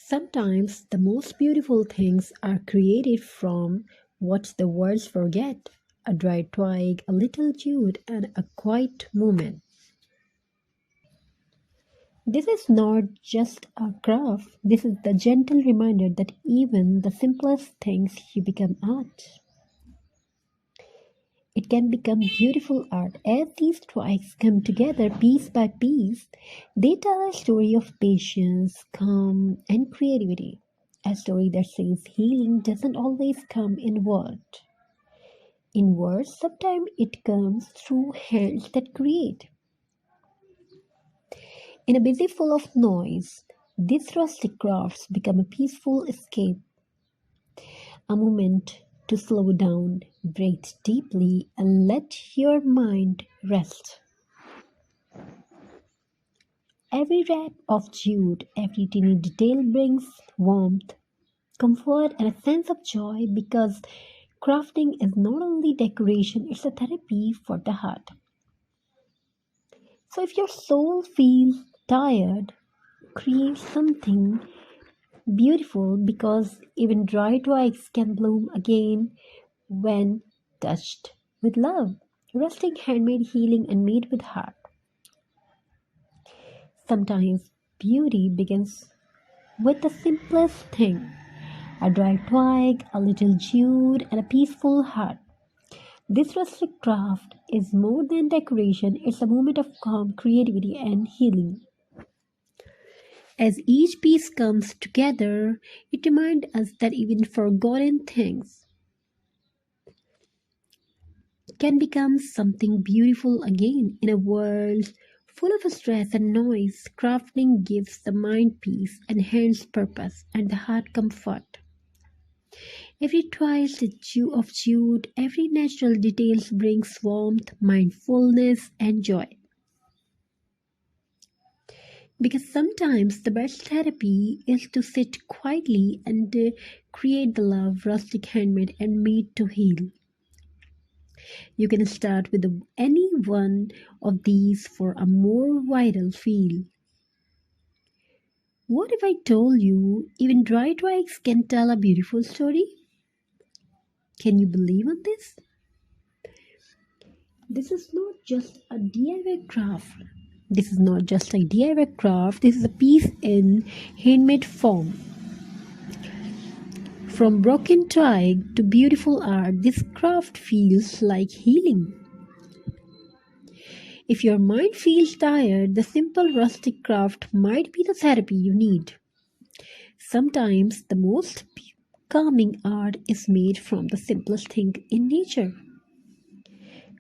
Sometimes the most beautiful things are created from what the words forget: a dry twig, a little jute, and a quiet moment. This is not just a craft, this is the gentle reminder that even the simplest things you become art. It can become beautiful art as these twigs come together piece by piece. They tell a story of patience, calm, and creativity. A story that says healing doesn't always come in words. In words, sometimes it comes through hands that create. In a busy full of noise, these rustic crafts become a peaceful escape, a moment to slow down, breathe deeply, and let your mind rest. Every wrap of jute, every teeny detail brings warmth, comfort, and a sense of joy because crafting is not only decoration, it's a therapy for the heart. So if your soul feels tired, create something beautiful because even dry twigs can bloom again when touched with love. Rustic, handmade, healing, and made with heart. Sometimes beauty begins with the simplest thing: a dry twig, a little jute, and a peaceful heart. This rustic craft is more than decoration, it's a moment of calm, creativity, and healing. As each piece comes together, it reminds us that even forgotten things can become something beautiful again. In a world full of stress and noise, crafting gives the mind peace and hands purpose and the heart comfort. Every twist of jute, every natural detail brings warmth, mindfulness, and joy. Because sometimes the best therapy is to sit quietly and create the love, rustic, handmade, and made to heal. You can start with any one of these for a more vital feel. What if I told you even dry twigs can tell a beautiful story? Can you believe on this? This is not just a DIY craft. This is not just a DIY craft. This is a piece in handmade form. From broken twig to beautiful art, this craft feels like healing. If your mind feels tired, the simple rustic craft might be the therapy you need. Sometimes the most calming art is made from the simplest thing in nature.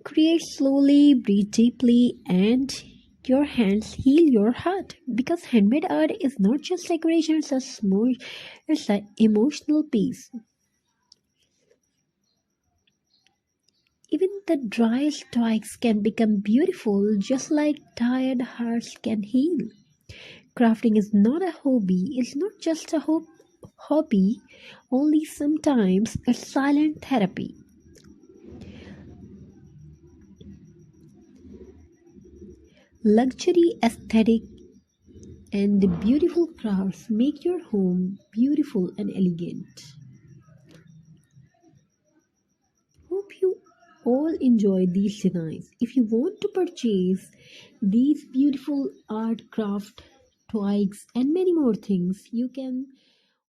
Create slowly, breathe deeply, and your hands heal your heart. Because handmade art is not just decoration, it's an emotional piece. Even the driest twigs can become beautiful, just like tired hearts can heal. Crafting is not a hobby, it's not just a hobby, only sometimes a silent therapy. Luxury aesthetic and the beautiful crafts make your home beautiful and elegant. Hope you all enjoy these designs. If you want to purchase these beautiful art craft twigs and many more things, you can